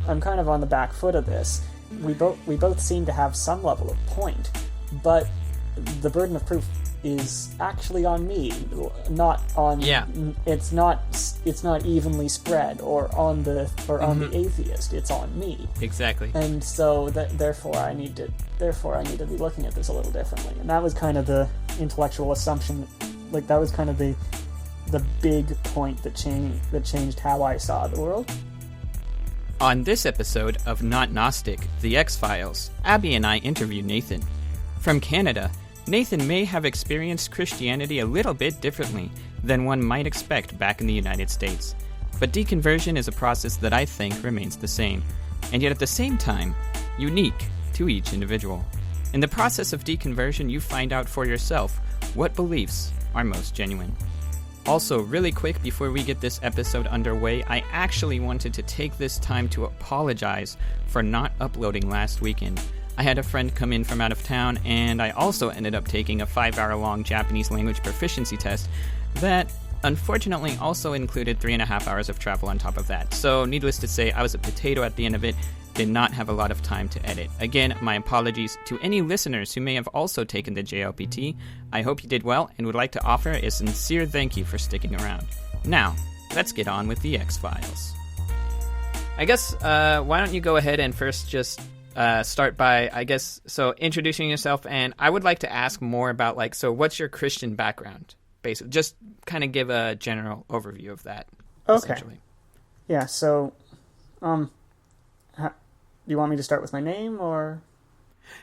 I'm kind of on the back foot of this. We both seem to have some level of point, but the burden of proof is actually on me, not on. Yeah. It's not evenly spread, or on the atheist. It's on me. Exactly. And so therefore I need to be looking at this a little differently. And that was kind of the intellectual assumption. Like, that was kind of the big point that changed how I saw the world. On this episode of Not Gnostic, The X-Files, Abby and I interview Nathan. From Canada, Nathan may have experienced Christianity a little bit differently than one might expect back in the United States. But deconversion is a process that I think remains the same, and yet at the same time, unique to each individual. In the process of deconversion, you find out for yourself what beliefs are most genuine. Also, really quick before we get this episode underway, I actually wanted to take this time to apologize for not uploading last weekend. I had a friend come in from out of town, and I also ended up taking a 5-hour-long Japanese language proficiency test that unfortunately also included 3.5 hours of travel on top of that. So needless to say, I was a potato at the end of it, did not have a lot of time to edit. Again, my apologies to any listeners who may have also taken the JLPT. I hope you did well and would like to offer a sincere thank you for sticking around. Now, let's get on with the X-Files. I guess, why don't you go ahead and first just start by, introducing yourself, and I would like to ask more about, what's your Christian background? Basically, just kind of give a general overview of that, essentially. Yeah, so, do you want me to start with my name, or?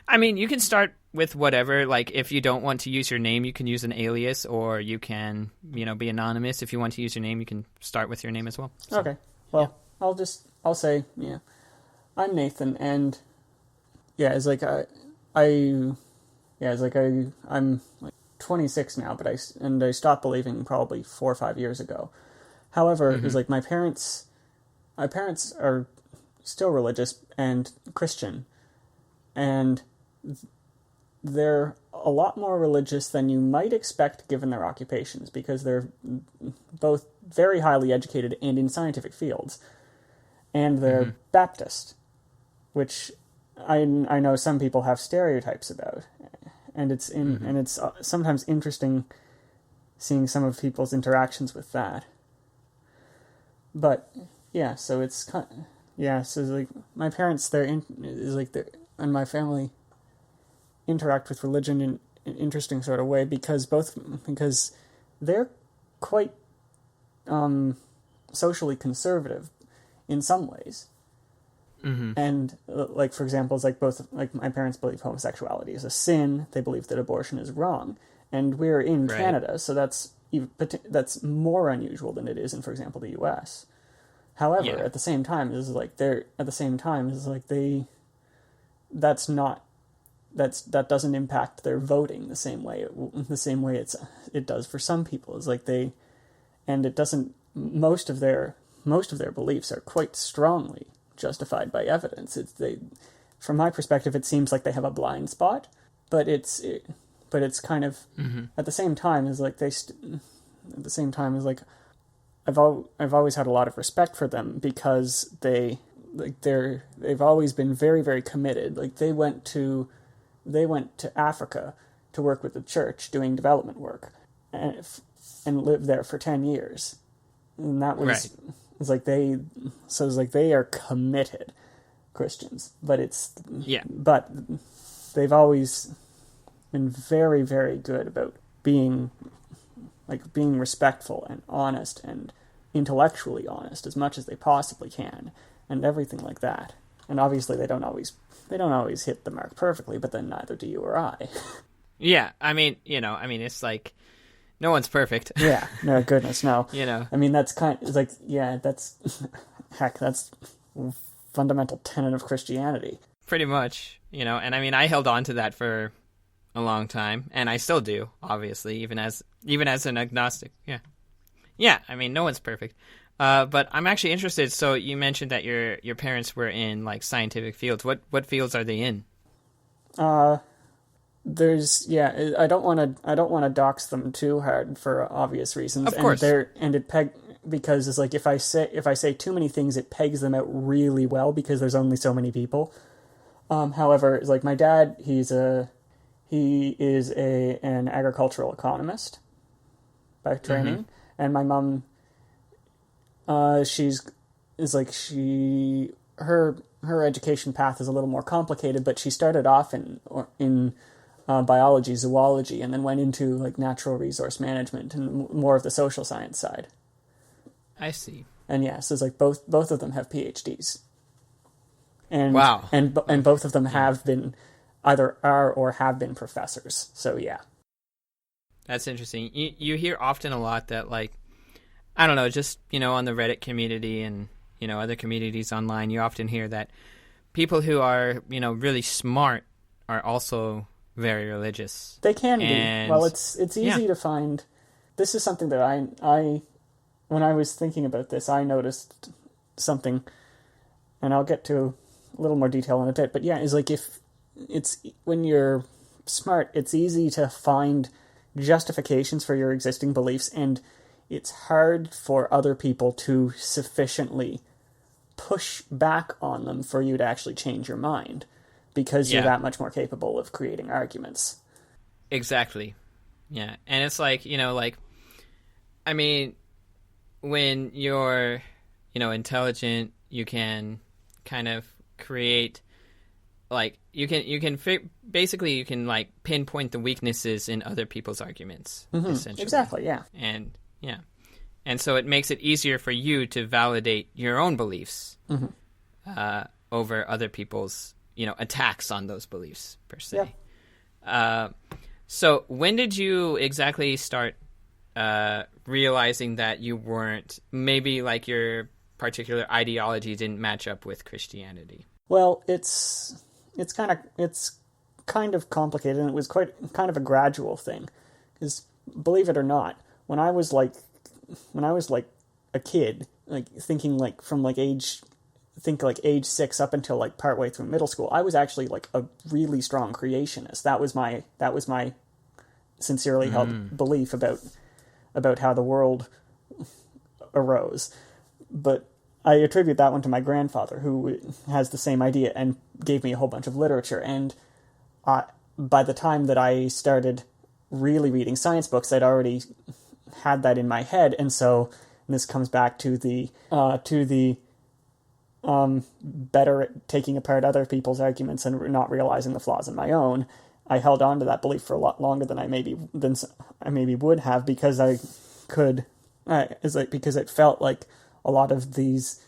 I mean, you can start with whatever. Like, if you don't want to use your name, you can use an alias, or you can, be anonymous. If you want to use your name, you can start with your name as well. So, okay. Well, yeah. I'll say, I'm Nathan, and I'm 26 now, but I stopped believing probably 4 or 5 years ago. However, it was like my parents are still religious and Christian, and they're a lot more religious than you might expect given their occupations, because they're both very highly educated and in scientific fields, and they're Baptist, which I know some people have stereotypes about, and it's sometimes interesting seeing some of people's interactions with that. But yeah, so it's kind of, so like my parents, and my family interact with religion in an interesting sort of way, because they're quite socially conservative in some ways. And for example, it's both my parents believe homosexuality is a sin. They believe that abortion is wrong, and we're in Canada, so that's more unusual than it is in, for example, the U.S. However, at the same time, that doesn't impact their voting the same way it does for some people. Most of their beliefs are quite strongly justified by evidence. From my perspective, it seems like they have a blind spot, but it's kind of at the same time I've always had a lot of respect for them, because they've always been very, very committed. Like, they went to Africa to work with the church doing development work, and lived there for 10 years. And that was they are committed Christians, but they've always been very, very good about being respectful and honest and intellectually honest as much as they possibly can, and everything like that. And obviously they don't always hit the mark perfectly, but then neither do you or I. Yeah, I mean, it's like no one's perfect. Yeah, no, goodness, no. I mean, that's that's fundamental tenet of Christianity. Pretty much, and I mean, I held on to that for a long time, and I still do, obviously, even as an agnostic. Yeah, I mean, no one's perfect. But I'm actually interested. So you mentioned that your parents were in scientific fields. What fields are they in? I don't want to dox them too hard for obvious reasons. Of course. because it's like if I say too many things, it pegs them out really well because there's only so many people. However, it's like my dad, he is an agricultural economist by training, and my mom, her education path is a little more complicated, but she started off in biology, zoology, and then went into like natural resource management and more of the social science side. I see. And yeah, so it's like both of them have PhDs. And wow. And both of them have been either are or have been professors. So yeah. That's interesting. You hear often a lot that, like, I don't know, just, on the Reddit community and, other communities online, you often hear that people who are, really smart are also very religious. They can be. Well, it's easy to find. This is something that I when I was thinking about this, I noticed something, and I'll get to a little more detail in a bit. But yeah, it's like when you're smart, it's easy to find justifications for your existing beliefs, and it's hard for other people to sufficiently push back on them for you to actually change your mind, because you're that much more capable of creating arguments. Exactly. Yeah. And it's like, I mean, when you're, intelligent, you can kind of create, like, you can pinpoint the weaknesses in other people's arguments, essentially. Exactly, yeah. And so it makes it easier for you to validate your own beliefs over other people's, attacks on those beliefs, per se. Yeah. So when did you exactly start realizing that you weren't, maybe like your particular ideology didn't match up with Christianity? Well, it's kind of complicated, and it was kind of a gradual thing. Because believe it or not, when I was like a kid, like thinking like from like age 6 up until like partway through middle school, I was actually like a really strong creationist. That was my sincerely held belief about how the world arose. But I attribute that one to my grandfather, who has the same idea and gave me a whole bunch of literature. And by the time that I started really reading science books, I'd already had that in my head. And so this comes back to the better at taking apart other people's arguments and not realizing the flaws in my own. I held on to that belief for a lot longer than I maybe would have, because I could, because it felt like a lot of these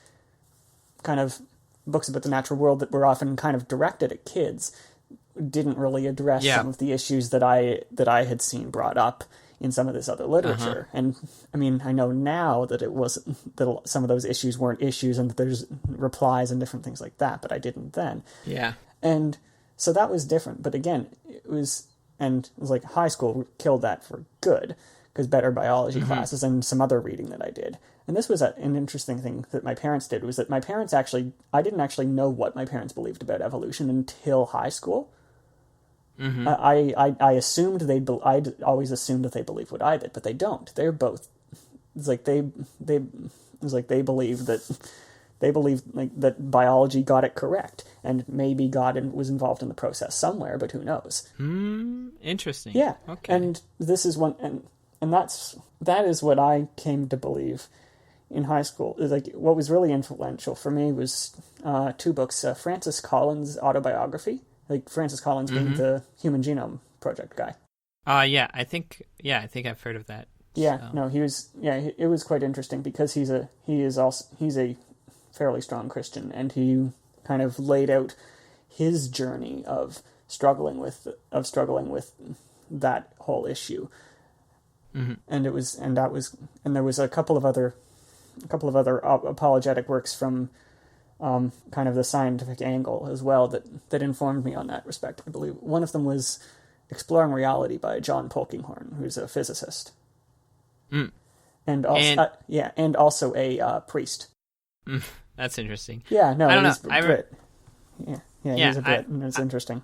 kind of books about the natural world that were often kind of directed at kids didn't really address some of the issues that I had seen brought up in some of this other literature. And I mean, I know now that that some of those issues weren't issues, and that there's replies and different things like that, but I didn't then. Yeah. And so that was different. But again, it was like high school killed that for good, because better biology classes and some other reading that I did. And this was an interesting thing that my parents did, was that my parents I didn't actually know what my parents believed about evolution until high school. I assumed I'd always assumed that they believed what I did, but they don't. They're both. It's like they believe that biology got it correct, and maybe God was involved in the process somewhere, but who knows? Interesting. Yeah. Okay. And this is one, and that is what I came to believe in high school. Like, what was really influential for me was 2 books: Francis Collins' autobiography. Like, Francis Collins being the Human Genome Project guy. I think I've heard of that. Yeah, so. No, it was quite interesting, because he's a fairly strong Christian, and he kind of laid out his journey of struggling with that whole issue. And there was a couple of other apologetic works from kind of the scientific angle as well that informed me on that respect. I believe one of them was Exploring Reality by John Polkinghorne, who's a physicist, and also a priest. That's interesting. Yeah, no, I don't know. He's Brit. He's a Brit, and it's interesting.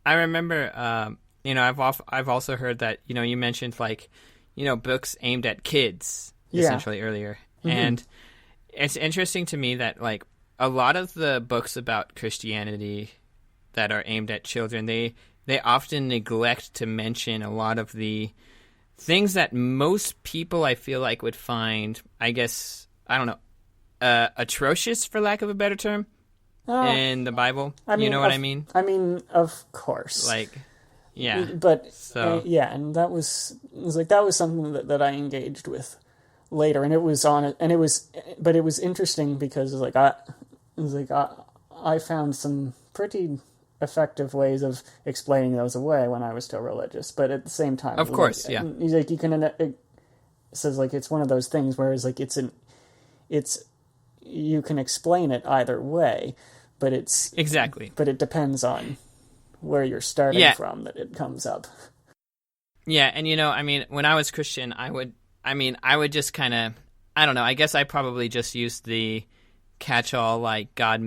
I remember, I've also heard that you mentioned, like, books aimed at kids essentially earlier. And it's interesting to me that, like, a lot of the books about Christianity that are aimed at children, they often neglect to mention a lot of the things that most people, I feel like, would find, I guess, I don't know, atrocious, for lack of a better term, in the Bible. I mean, you know what I mean? I mean, of course. Like, yeah. But, so. and that was something that I engaged with later, and it was interesting because I found some pretty effective ways of explaining those away when I was still religious, but at the same time, of course, yeah. Like, you can, it says, like, it's one of those things where it's like you can explain it either way, but but it depends on where you're starting from that it comes up. Yeah, and I mean, when I was Christian, I would just kind of, I don't know, I guess I probably just used the catch-all, like, God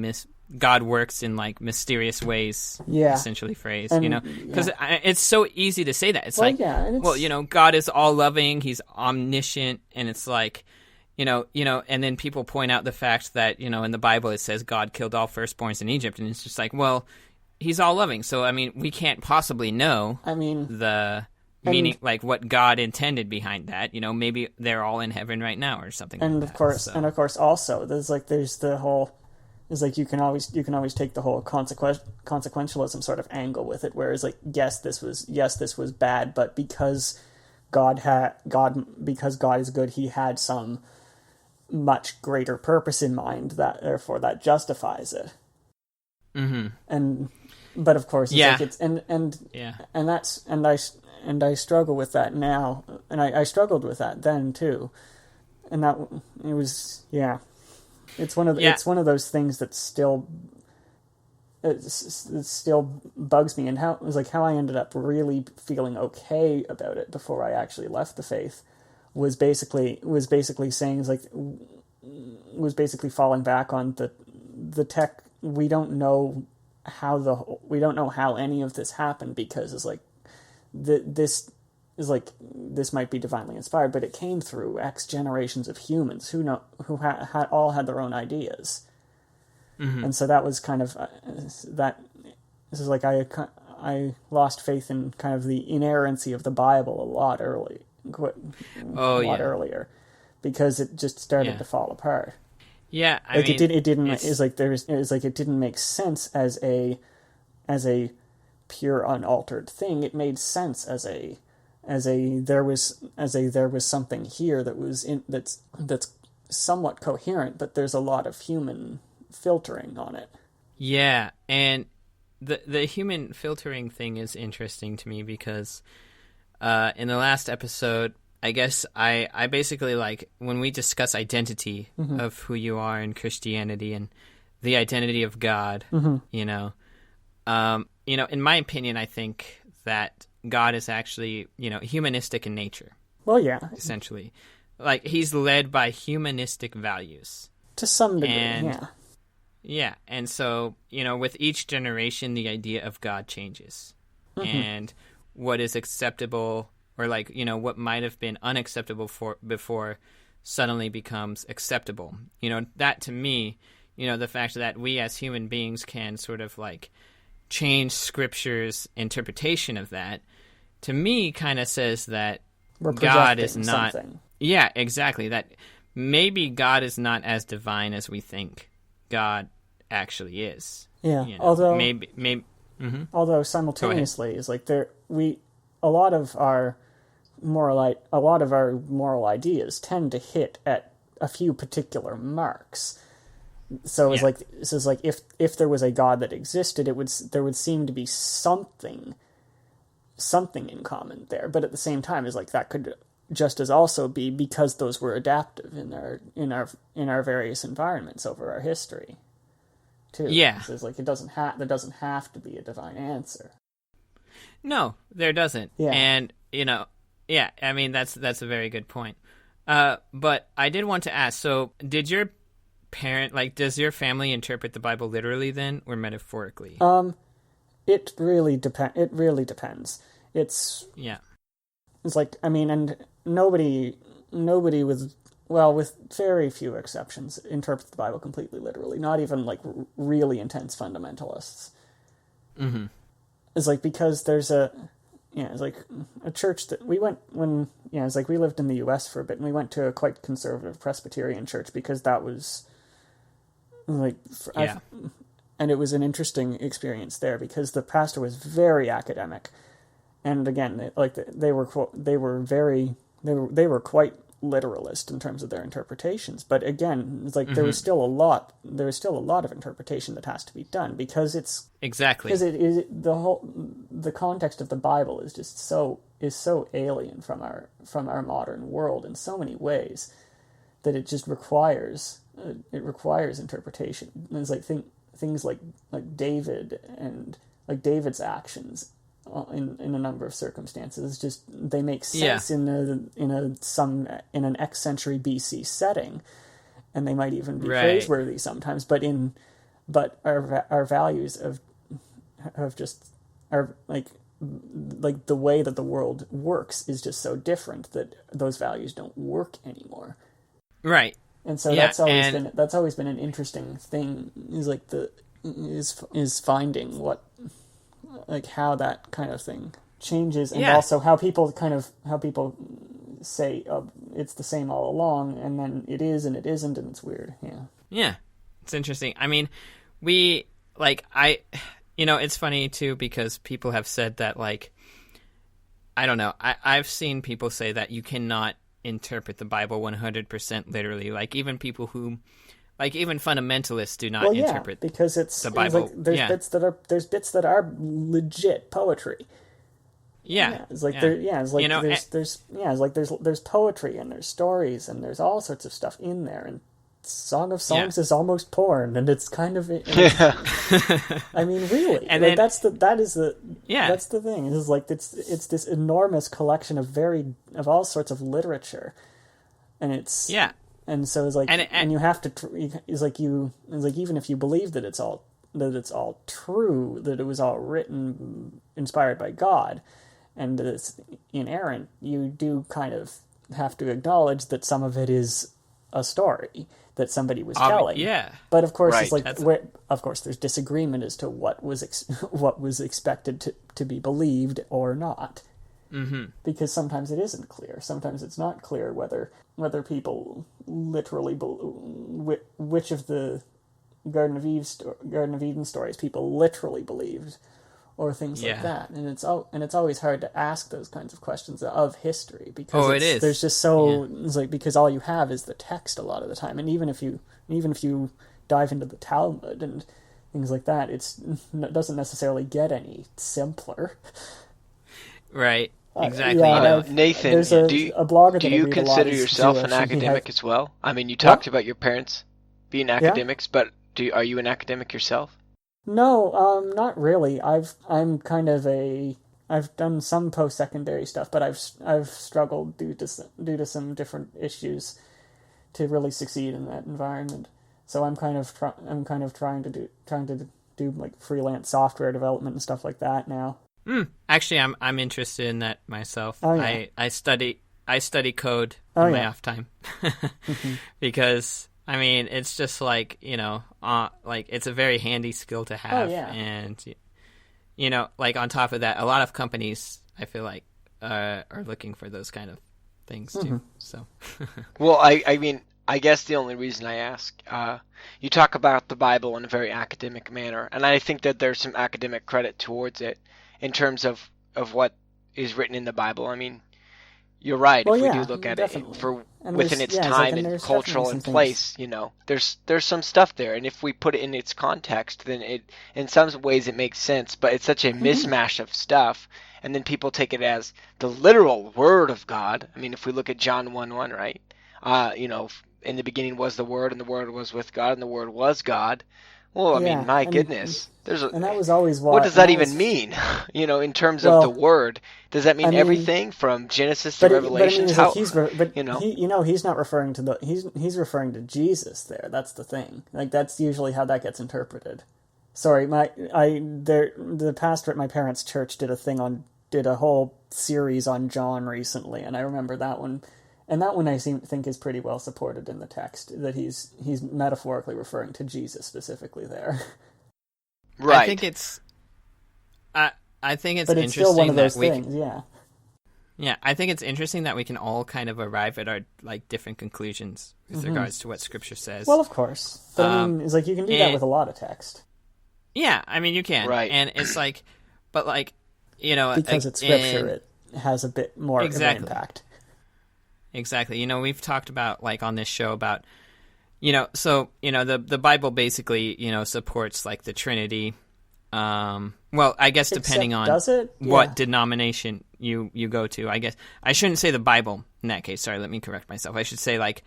works in, like, mysterious ways, essentially phrase, because it's so easy to say that. It's God is all loving, he's omniscient, and it's like, and then people point out the fact that, in the Bible it says God killed all firstborns in Egypt, and it's just like, well, he's all loving, so, I mean, we can't possibly know the meaning, like, what God intended behind that. Maybe they're all in heaven right now or something like that. And of course also, there's the whole, it's like you can always take the whole consequentialism sort of angle with it, whereas, like, yes, this was bad, but because God is good, he had some much greater purpose in mind, that therefore that justifies it. But of course, it's like I struggle with that now, and I struggled with that then too, and that it was it's one of those things that still it still bugs me, and how I ended up really feeling okay about it before I actually left the faith was basically saying, like, was basically falling back on the tech. We don't know how any of this happened, because it's like this might be divinely inspired, but it came through X generations of humans who all had their own ideas. And so that was kind of that. This is like I lost faith in kind of the inerrancy of the Bible a lot earlier, because it just started to fall apart. Yeah, it didn't make sense as a pure unaltered thing. It made sense as there was something here that was that's somewhat coherent, but there's a lot of human filtering on it. Yeah, and the human filtering thing is interesting to me because in the last episode, I guess I basically, like, when we discuss identity of who you are in Christianity and the identity of God, in my opinion, I think that God is actually, humanistic in nature. Well, yeah. Essentially. Like, he's led by humanistic values. To some degree, Yeah, and so, with each generation, the idea of God changes. And what is acceptable, or, like, what might have been unacceptable before suddenly becomes acceptable. That, to me, the fact that we as human beings can sort of, like, change Scripture's interpretation of that, to me, kind of says that God is not... Something. Yeah, exactly. That maybe God is not as divine as we think God actually is. Yeah, although... Maybe Although simultaneously, is like a lot of our moral ideas tend to hit at a few particular marks. So it's like if there was a God that existed, there would seem to be something in common there. But at the same time, is like that could just as also be because those were adaptive in our various environments over our history, too. Yeah, so it's like there doesn't have to be a divine answer. No, there doesn't. Yeah, and yeah, I mean that's a very good point. But I did want to ask. So, does your family interpret the Bible literally then, or metaphorically? It really depends. It's like, I mean, and nobody with well, with very few exceptions, interpret the Bible completely literally. Not even like really intense fundamentalists. Mm-hmm. It's like, because there's it's like a church that we went when, it's like we lived in the U.S. for a bit, and we went to a quite conservative Presbyterian church because that was like, and it was an interesting experience there because the pastor was very academic, and again, they were quite literalist in terms of their interpretations. But again, it's like there was still a lot of interpretation that has to be done because it's because the context of the Bible is just so alien from our modern world in so many ways that it just requires interpretation. And it's like things like David and like David's actions in a number of circumstances, just they make sense in an X century BC setting, and they might even be praiseworthy sometimes. But our values of just our like the way that the world works is just so different that those values don't work anymore. Right. And so that's always been an interesting thing, is finding what, like, how that kind of thing changes, and also how people say it's the same all along, and then it is and it isn't, and it's weird. Yeah, it's interesting. I mean, it's funny too because people have said that, like, I don't know, I've seen people say that you cannot interpret the Bible 100% literally. Like, even people who, like, even fundamentalists do not interpret because the Bible. There's bits that are legit poetry. It's like there's poetry and there's stories and there's all sorts of stuff in there, and Song of Songs is almost porn, and it's kind of I mean, really, and like, that's the thing. It's like it's this enormous collection of all sorts of literature, and it's and so it's like, and you have to. It's like even if you believe that it's all true, that it was all written, inspired by God, and that it's inerrant, you do kind of have to acknowledge that some of it is a story that somebody was telling. But of course, it's like of course there's disagreement as to what was expected to be believed or not. Mm-hmm. Because sometimes it isn't clear. Sometimes it's not clear whether people literally which of the Garden of Eden stories people literally believed, or things like that. And it's always hard to ask those kinds of questions of history because there's just so it's like, because all you have is the text a lot of the time, and even if you dive into the Talmud and things like that, it doesn't necessarily get any simpler. Right. Exactly. Nathan, do you consider yourself an academic as well? I mean, you talked about your parents being academics, but are you an academic yourself? No, not really. I've done some post-secondary stuff, but I've struggled due to some different issues to really succeed in that environment. So I'm kind of trying to do like freelance software development and stuff like that now. Actually, I'm interested in that myself. Oh, yeah. I study code in my off time because I mean it's just like like it's a very handy skill to have, and like on top of that, a lot of companies I feel like are looking for those kind of things too. So, well, I mean, I guess the only reason I ask, you talk about the Bible in a very academic manner, and I think that there's some academic credit towards it. In terms of what is written in the Bible, I mean, you're right. If we do look at it within its time and cultural and place, there's some stuff there. And if we put it in its context, then in some ways it makes sense. But it's such a mishmash of stuff, and then people take it as the literal word of God. I mean, if we look at John 1:1, right? In the beginning was the Word, and the Word was with God, and the Word was God. Well, I mean, my goodness. And that was always why. What does that even mean? In terms of the word, does that mean everything from Genesis to Revelation? He's not referring to he's referring to Jesus there. That's the thing. Like, that's usually how that gets interpreted. Sorry, the pastor at my parents' church did a whole series on John recently, and I remember that one. And that one think is pretty well supported in the text, that he's metaphorically referring to Jesus specifically there. Right. I think it's but it's still one of those things, Yeah, I think it's interesting that we can all kind of arrive at our like different conclusions with regards to what Scripture says. Well, of course. But I mean, it's like you can do that with a lot of text. Yeah, I mean, you can. Right. And it's like, but like, you know... Because it's Scripture, it has a bit more of an impact. Exactly. You know, we've talked about, like, on this show about, you know, so, you know, the Bible basically, you know, supports, like, the Trinity. Well, I guess depending on what denomination you go to, I guess. I shouldn't say the Bible in that case. Sorry, let me correct myself. I should say, like,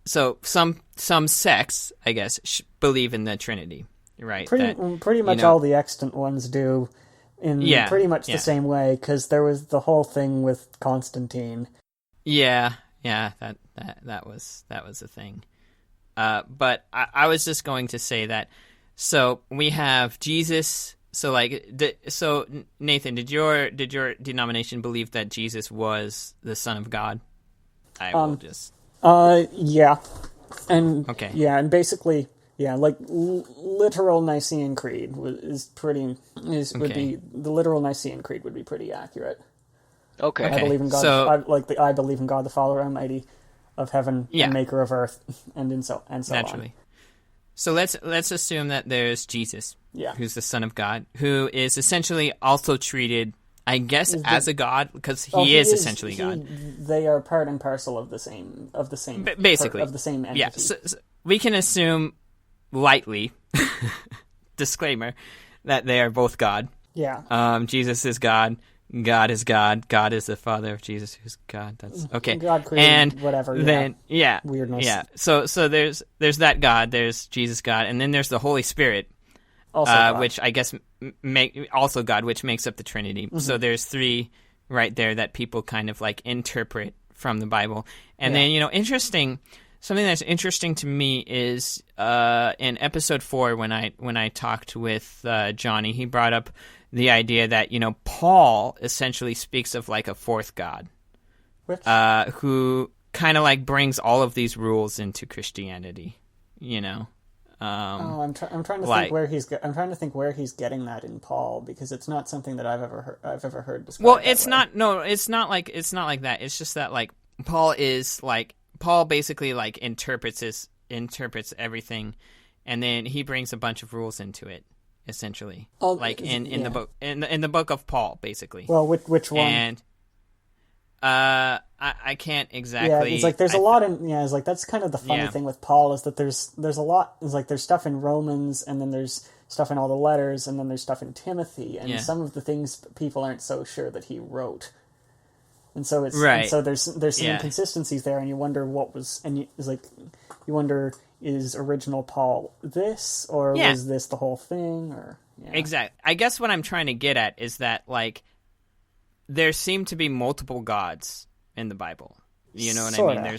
so some sects, I guess, believe in the Trinity, right? Pretty much all the extant ones do in pretty much the same way, because there was the whole thing with Constantine. Yeah, that was a thing. But I was just going to say that. So we have Jesus. So like, so Nathan, did your denomination believe that Jesus was the Son of God? I will just. Yeah, and okay. Yeah, and basically, yeah, like literal Nicene Creed would be the literal Nicene Creed would be pretty accurate. Okay. I believe in God. So, I believe in God the Father Almighty, of heaven and Maker of earth, and so naturally. On. So let's assume that there's Jesus, who's the Son of God, who is essentially also treated, I guess, as a God, because he is essentially God. They are part and parcel of the same basically of the same entity. Yeah, so we can assume lightly, disclaimer, that they are both God. Yeah. Jesus is God. God is God. God is the Father of Jesus, who's God. That's okay. God created and whatever. Then weirdness. Yeah. So there's that God. There's Jesus God, and then there's the Holy Spirit, also which I guess also God, which makes up the Trinity. Mm-hmm. So there's three right there that people kind of like interpret from the Bible. And then something that's interesting to me is in episode 4 when I talked with Johnny, he brought up the idea that, you know, Paul essentially speaks of like a fourth God, who kind of like brings all of these rules into Christianity, you know. I'm trying to think where he's. I'm trying to think where he's getting that in Paul, because it's not something that I've ever heard described. Well, it's not. No, it's not like that. It's just that like Paul basically like interprets everything, and then he brings a bunch of rules into it. Essentially, in the book, in the book of Paul, basically. Well, which one? And I can't exactly. Yeah, it's like there's a lot in. Yeah, it's like that's kind of the funny thing with Paul, is that there's a lot. It's like there's stuff in Romans, and then there's stuff in all the letters, and then there's stuff in Timothy, and some of the things people aren't so sure that he wrote. And so it's right. And so there's some inconsistencies there, and you wonder what was, and you wonder. Is original Paul this, or was this the whole thing? Or Exactly. I guess what I'm trying to get at is that, like, there seem to be multiple gods in the Bible. You know what I mean?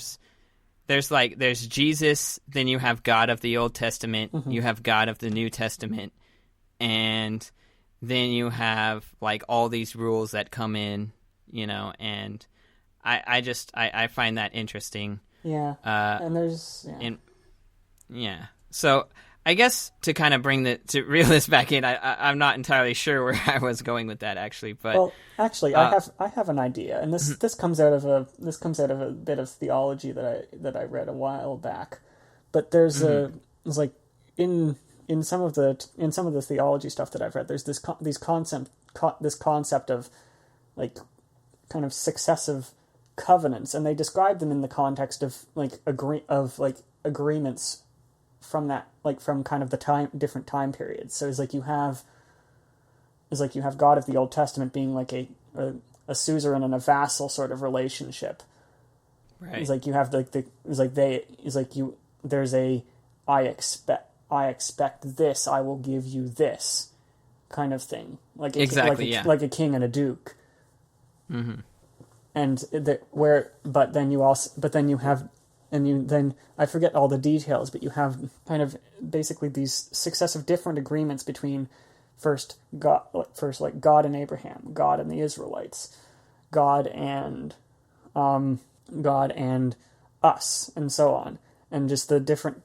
There's Jesus, then you have God of the Old Testament, you have God of the New Testament, and then you have, like, all these rules that come in, you know, and I find that interesting. Yeah. And there's... Yeah. So I guess to kind of to reel this back in, I'm not entirely sure where I was going with that actually, but I have an idea, and this comes out of a bit of theology that I read a while back. But there's it's like in some of the theology stuff that I've read, there's this concept of like kind of successive covenants, and they describe them in the context of like agreements from that, like from kind of the different time periods. So it's like you have God of the Old Testament being like a suzerain and a vassal sort of relationship. Right. It's like you have there's a I expect this, I will give you this kind of thing. Like like a king and a duke. Mm-hmm. And then I forget all the details, but you have kind of basically these successive different agreements between first God and Abraham, God and the Israelites, God and God and us, and so on, and just the different,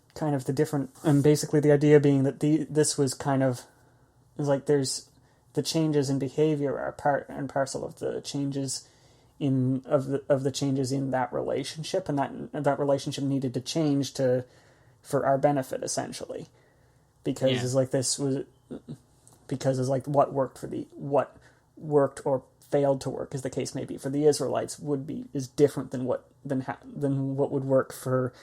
and basically the idea being that this was kind of, is like there's the changes in behavior are part and parcel of the changes of the changes in that relationship, and that relationship needed to change for our benefit, essentially, because it's like this was because it's like what worked or failed to work, as the case may be, for the Israelites is different than what would work for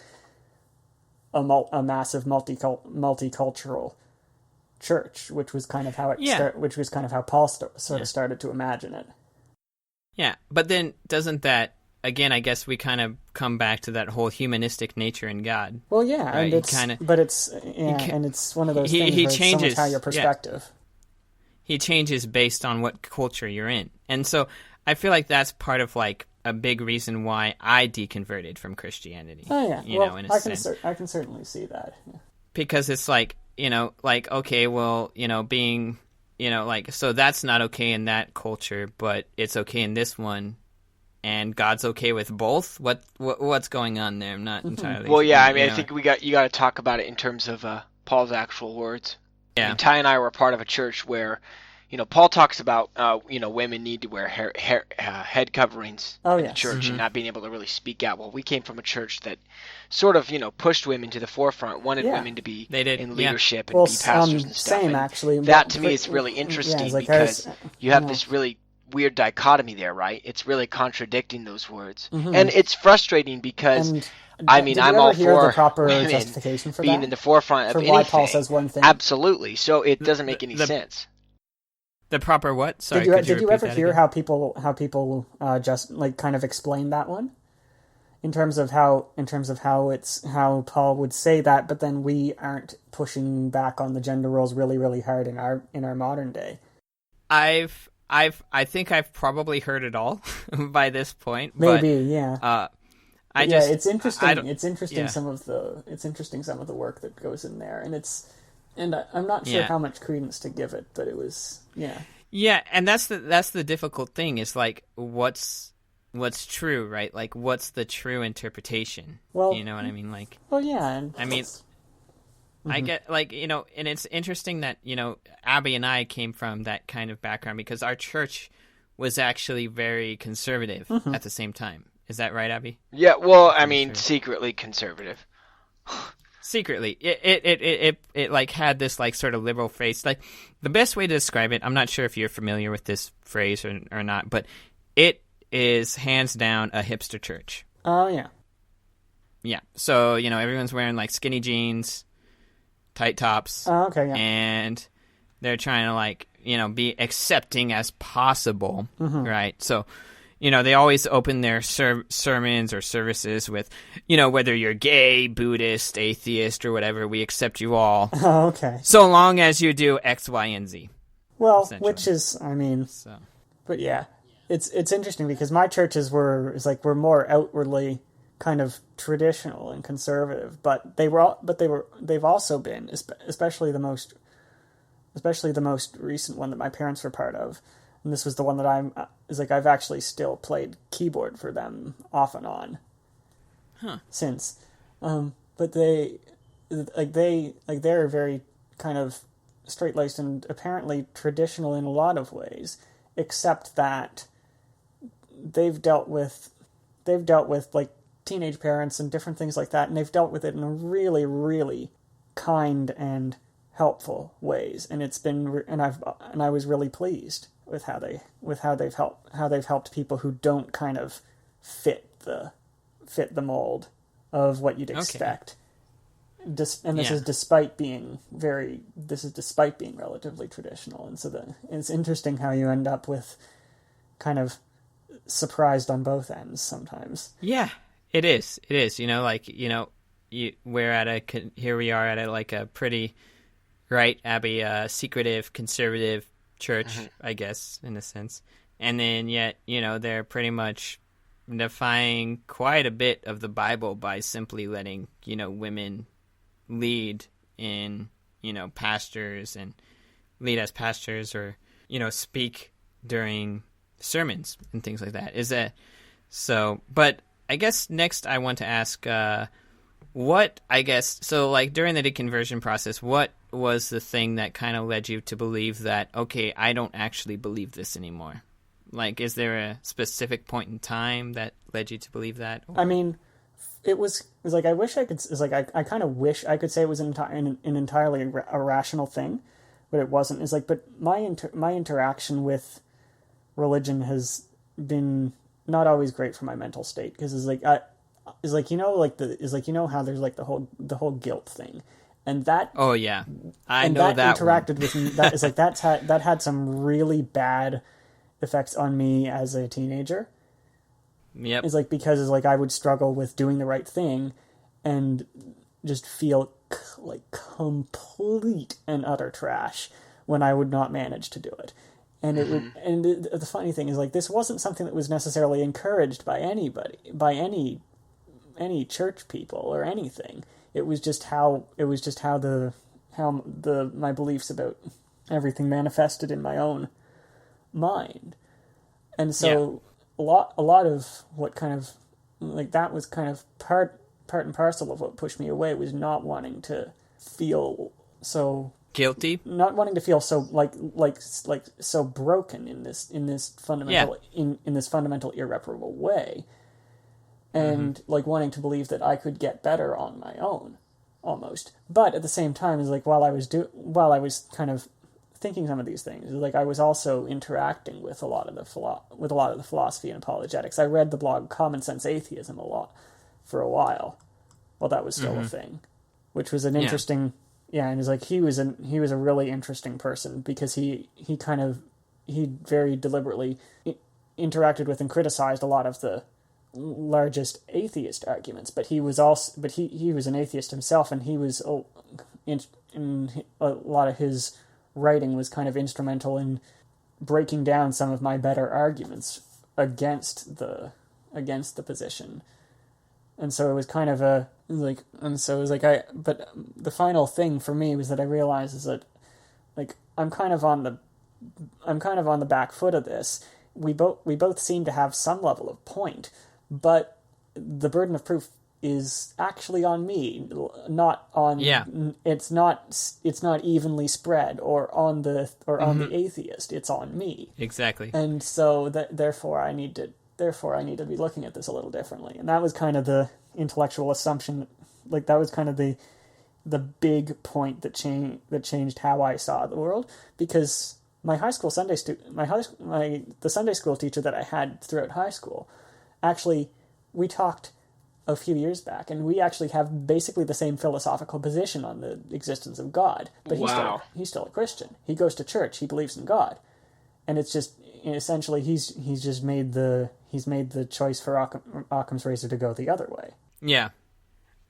a massive multicultural church, which was kind of how which was kind of how Paul started to imagine it. Yeah, but then doesn't that, again, I guess we kind of come back to that whole humanistic nature in God. Well, yeah, right? And it's one of those things where it's so much how your perspective. Yeah. He changes based on what culture you're in. And so I feel like that's part of like a big reason why I deconverted from Christianity. Oh, yeah. In a sense. I can certainly see that. Yeah. Because it's like, okay, well, being, so that's not okay in that culture, but it's okay in this one. And God's okay with both? What's going on there? I'm not entirely Well, yeah, I mean, I think you got to talk about it in terms of Paul's actual words. Yeah. I mean, Ty and I were part of a church where, Paul talks about, women need to wear head coverings in the church and not being able to really speak out. Well, we came from a church that sort of, pushed women to the forefront, wanted women to be in leadership and be pastors and stuff. Same, actually. That, to me, is really interesting because you have this really weird dichotomy there, right? It's really contradicting those words. Mm-hmm. And it's frustrating because... I'm all for the proper women justification for being that? in the forefront of anything. Why Paul says one thing. Absolutely. So it doesn't make any sense. The proper what? Sorry, did you ever hear how people just like kind of explain that one? In terms of how Paul would say that, but then we aren't pushing back on the gender roles really, really hard in our modern day. I think I've probably heard it all by this point. Maybe, but, yeah. It's interesting. It's interesting some of the work that goes in there, and I'm not sure how much credence to give it, but it was Yeah, and that's the difficult thing is like what's true, right? Like what's the true interpretation? Well, you know what I mean? Like, well, yeah. I mean, I get like and it's interesting that Abby and I came from that kind of background because our church was actually very conservative at the same time. Is that right, Abby? Yeah, well, I mean, secretly conservative. Secretly. It like had this like sort of liberal face. Like the best way to describe it, I'm not sure if you're familiar with this phrase or not, but it is hands down a hipster church. Oh, yeah. Yeah. So, everyone's wearing like skinny jeans, tight tops. Oh, okay, yeah. And they're trying to like, be accepting as possible, right? So, they always open their sermons or services with, whether you're gay, Buddhist, atheist, or whatever, we accept you all. Oh, okay. So long as you do X, Y, and Z. Well, which is, but yeah, it's interesting because my churches were more outwardly kind of traditional and conservative, but they've also been, especially the most recent one that my parents were part of. And this was the one that I've actually still played keyboard for them off and on since. But they're very kind of straight-laced and apparently traditional in a lot of ways, except that they've dealt with like teenage parents and different things like that, and they've dealt with it in a really, really kind and helpful ways. And it's been, and I was really pleased with how they've helped people who don't kind of fit the mold of what you'd expect. And this is despite being relatively traditional. And so it's interesting how you end up with kind of surprised on both ends sometimes. Yeah, it is. Here we are at a pretty, right, Abby, secretive, conservative church, I guess, in a sense. And then yet, they're pretty much defying quite a bit of the Bible by simply letting, women lead in, pastors and lead as pastors or, speak during sermons and things like that. Is that so? But I guess next I want to ask, what, I guess, so like during the deconversion process, what was the thing that kind of led you to believe that, okay, I don't actually believe this anymore? Like, is there a specific point in time that led you to believe that? I mean, it was like, I wish I could, it's like, I kind of wish I could say it was an entirely irrational thing, but it wasn't. It's like, but my interaction with religion has been not always great for my mental state, because it's like, how there's like the whole guilt thing, and that, oh yeah, I know that interacted with me. That is like, that had some really bad effects on me as a teenager. Yep. It's like, because it's like I would struggle with doing the right thing and just feel like complete and utter trash when I would not manage to do it. And it would, and the funny thing is, like, this wasn't something that was necessarily encouraged by anybody, by any church people or anything. It was just how my beliefs about everything manifested in my own mind. And so a lot of what kind of, like, that was kind of part and parcel of what pushed me away, was not wanting to feel so guilty, not wanting to feel so like so broken in this fundamental irreparable way, and like wanting to believe that I could get better on my own, almost. But at the same time, is like, while I was kind of thinking some of these things, like, I was also interacting with a lot of the philosophy and apologetics. I read the blog Common Sense Atheism a lot for a while that was still a thing, which was an interesting. Yeah, and it's like, he was a really interesting person, because he very deliberately interacted with and criticized a lot of the largest atheist arguments, but he was an atheist himself, and he was in a lot of his writing was kind of instrumental in breaking down some of my better arguments against the position. And so it was kind of but the final thing for me was that I realized is that, like, I'm kind of on the back foot of this. We both seem to have some level of point, but the burden of proof is actually on me, not on. Yeah. It's not evenly spread or on the atheist. It's on me. Exactly. And so therefore I need to be looking at this a little differently. And that was kind of the intellectual assumption. Like, that was kind of the big point that changed how I saw the world, because my high school the Sunday school teacher that I had throughout high school, actually, we talked a few years back, and we actually have basically the same philosophical position on the existence of God. But he's still a Christian. He goes to church. He believes in God, and it's just, essentially, he's made the choice for Occam's razor to go the other way. Yeah,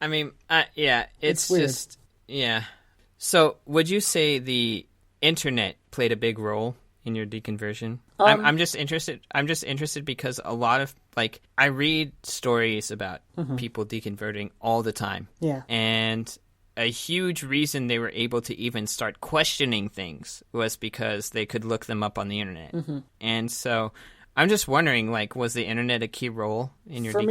I mean, it's weird. Just, yeah. So, would you say the internet played a big role in your deconversion? I'm just interested because a lot of, like, I read stories about people deconverting all the time. Yeah. And a huge reason they were able to even start questioning things was because they could look them up on the internet. Mm-hmm. And so I'm just wondering, like, was the internet a key role in your deconversion? For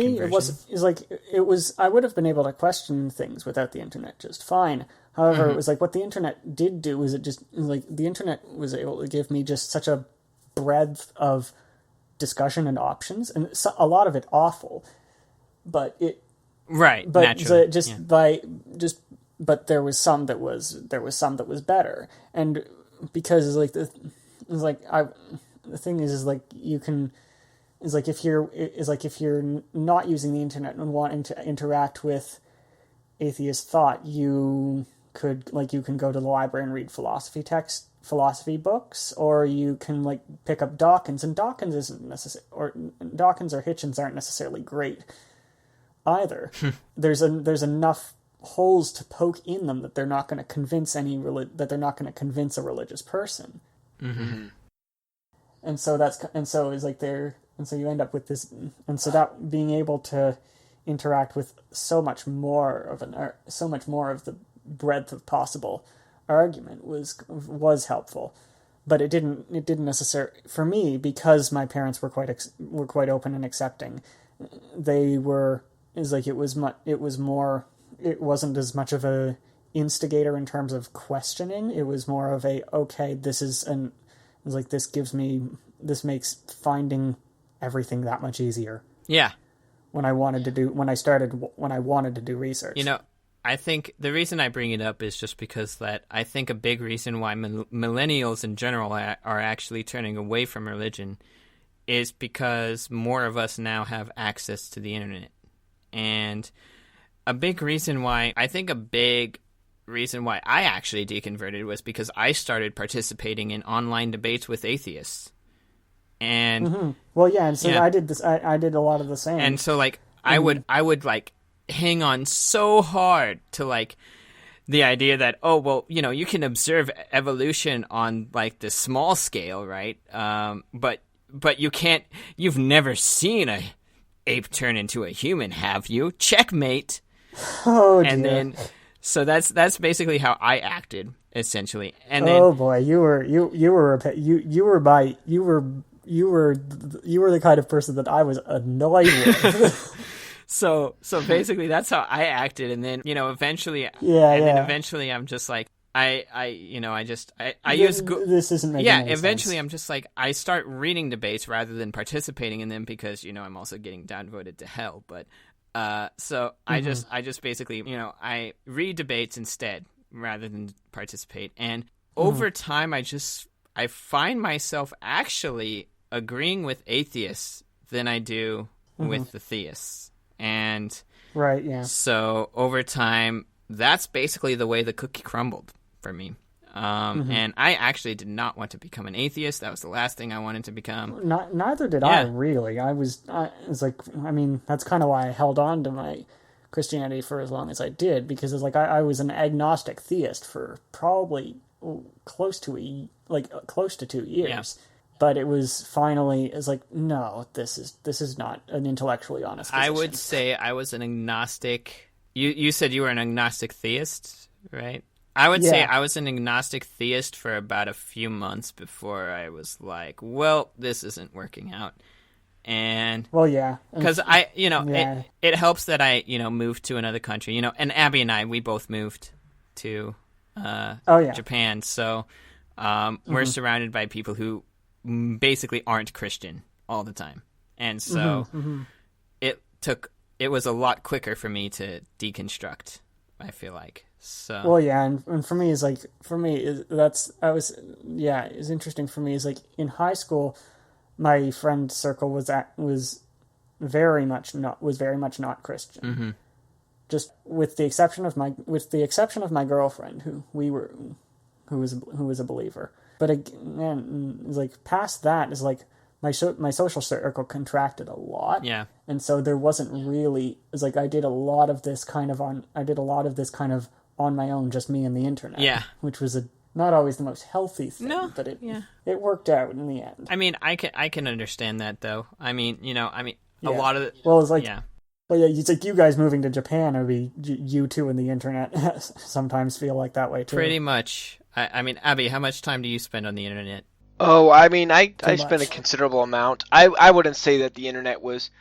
me, I would have been able to question things without the internet just fine. However, it was like, what the internet did do was the internet was able to give me just such a breadth of discussion and options, and a lot of it awful, but it right, but naturally. But there was some that was better, and because the thing is like, you can if you're not using the internet and wanting to interact with atheist thought, you can go to the library and read philosophy books, or you can pick up Dawkins, and Dawkins isn't necessary, or Dawkins or Hitchens aren't necessarily great either. There's enough holes to poke in them that they're not going to convince a religious person. Mm-hmm. And so you end up with this, and so that being able to interact with so much more of the breadth of possible argument was helpful, but it didn't necessarily, for me, because my parents were quite open and accepting. they were is like it was more, it wasn't as much of a instigator in terms of questioning. It was more of a, okay, it was like, this makes finding everything that much easier. Yeah. When I wanted to do research. You know, I think the reason I bring it up is just because that I think a big reason why millennials in general are actually turning away from religion is because more of us now have access to the internet. And a big reason why I actually deconverted was because I started participating in online debates with atheists. And well, yeah, and so I did this. I did a lot of the same. And so, like, I would like hang on so hard to like the idea that, oh, well, you know, you can observe evolution on like the small scale, right? But you can't. You've never seen a ape turn into a human, have you? Checkmate. Oh, dear. And then, so that's basically how I acted, essentially. And then, oh boy, you were the kind of person that I was annoyed with. so basically that's how I acted. And then, you know, eventually, then eventually I'm just like, I use this isn't making any eventually sense. I'm just like, I start reading debates rather than participating in them because, you know, I'm also getting downvoted to hell. But so I just basically, you know, I read debates instead rather than participate. And over time, I find myself actually agreeing with atheists than I do with the theists. And right, yeah. So over time, that's basically the way the cookie crumbled for me. And I actually did not want to become an atheist. That was the last thing I wanted to become. Neither did I, really. It's like, I mean, that's kind of why I held on to my Christianity for as long as I did, because it's like I was an agnostic theist for probably close to 2 years. Yeah. But it was finally, it's like, no, this is not an intellectually honest position. I would say I was an agnostic. You said you were an agnostic theist, right? I would say I was an agnostic theist for about a few months before I was like, well, this isn't working out. And well, yeah, because it helps that I, you know, moved to another country, you know, and Abby and I, we both moved to Japan. So we're surrounded by people who basically aren't Christian all the time. And so it was a lot quicker for me to deconstruct, I feel like. So well, yeah, and for me it's interesting for me is like in high school, my friend circle was very much not Christian. Just with the exception of my girlfriend, who was a believer. But again, like past that is like my social circle contracted a lot. Yeah. And so there wasn't really, it's like I did a lot of this kind of on my own, just me and the internet. Yeah. Which was not always the most healthy thing, but it worked out in the end. I mean, I can understand that though. I mean, you know, a lot of well, it's like well, yeah, it's like you guys moving to Japan, or you two and the internet sometimes feel like that way too. Pretty much. I mean, Abby, how much time do you spend on the internet? Oh, I mean, I spent a considerable amount. I wouldn't say that the internet was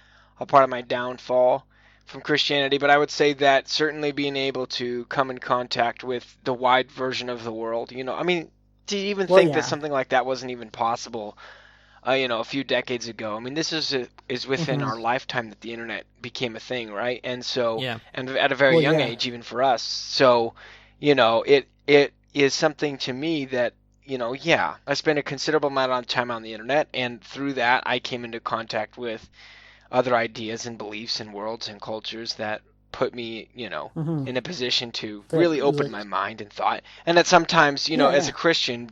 a part of my downfall from Christianity, but I would say that certainly being able to come in contact with the wide version of the world, you know, I mean, to even think that something like that wasn't even possible, you know, a few decades ago. I mean, this is within our lifetime that the internet became a thing, right? And so, and at a very young age, even for us. So, you know, it is something to me that, you know, I spent a considerable amount of time on the internet, and through that, I came into contact with other ideas and beliefs and worlds and cultures that put me, you know, in a position to really open my mind and thought. And that sometimes, you know, as a Christian,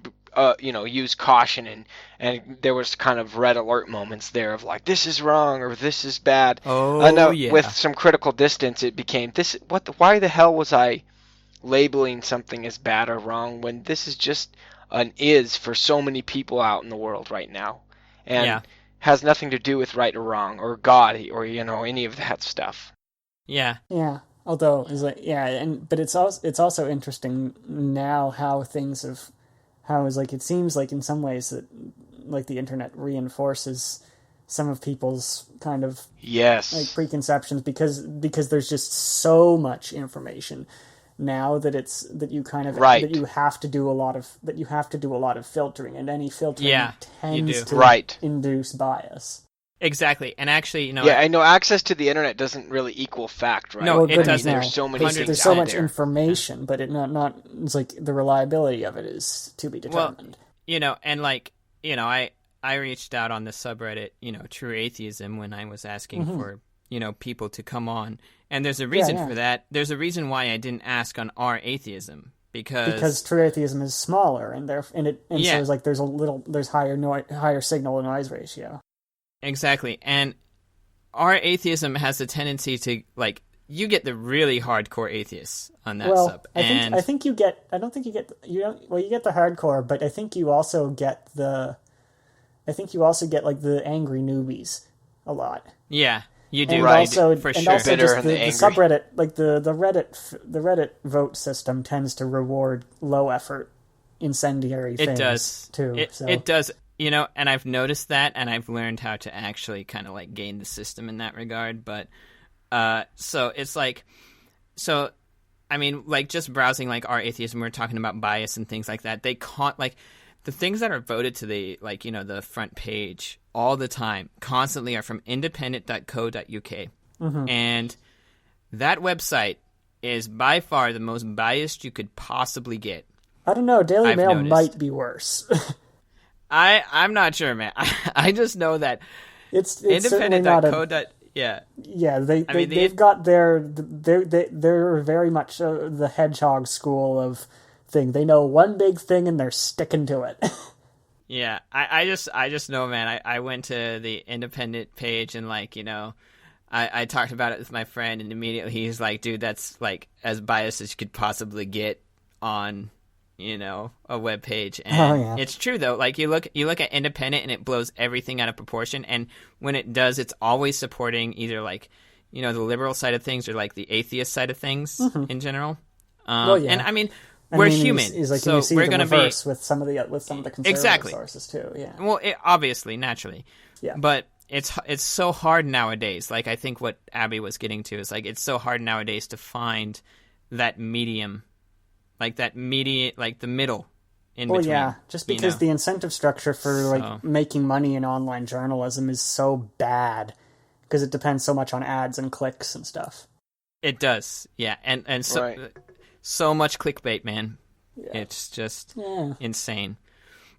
you know, use caution, and there was kind of red alert moments there of like, this is wrong or this is bad. With some critical distance, it became why the hell was I labeling something as bad or wrong when this is just an is for so many people out in the world right now, and has nothing to do with right or wrong or God or, you know, any of that stuff. Yeah. Although it's like but it's also interesting now how things it seems like in some ways that like the internet reinforces some of people's kind of Yes. like preconceptions, because there's just so much information now that you have to do a lot of filtering, and any filtering tends to induce bias. Exactly. And actually, I know access to the internet doesn't really equal fact, right? No, it doesn't. There's so many things There's so out much there. information, but it's like the reliability of it is to be determined. Well, and like, I reached out on the subreddit, True Atheism, when I was asking for, people to come on. And there's a reason for that. There's a reason why I didn't ask on our atheism, because True Atheism is smaller, and so it's like there's higher signal to noise ratio. Exactly. And our atheism has a tendency to, like, you get the really hardcore atheists on that sub. I think you get the hardcore, but I think you also get like the angry newbies a lot. Yeah, you do. And right, also, for and sure. also Bitter just and the angry. subreddit, like the Reddit vote system tends to reward low effort incendiary things. It does too. It does. And I've noticed that, and I've learned how to actually kind of like game the system in that regard. But so it's like, I mean, like just browsing like our atheism, we're talking about bias and things like that. They can't like the things that are voted to the like the front page all the time, constantly, are from independent.co.uk, and that website is by far the most biased you could possibly get. I don't know. Daily Mail noticed. might be worse. I'm not sure, man. I just know that it's certainly not Yeah, they've got they're very much the hedgehog school of thing. They know one big thing and they're sticking to it. Yeah, I just know, man. I went to the independent page and like I talked about it with my friend, and immediately he's like, dude, that's like as biased as you could possibly get on a web page. And it's true though. Like you look at independent and it blows everything out of proportion, and when it does, it's always supporting either like the liberal side of things or like the atheist side of things in general. And I mean, we're human, is like, so you see we're the going to reverse with some of the conservative sources too. Yeah. Well, obviously, naturally. Yeah. But it's so hard nowadays. Like I think what Abby was getting to is like it's so hard nowadays to find that medium. Like that like the middle in between. Well, yeah, just because the incentive structure for like making money in online journalism is so bad, because it depends so much on ads and clicks and stuff. It does, yeah, and so much clickbait, man. Yeah. It's just insane.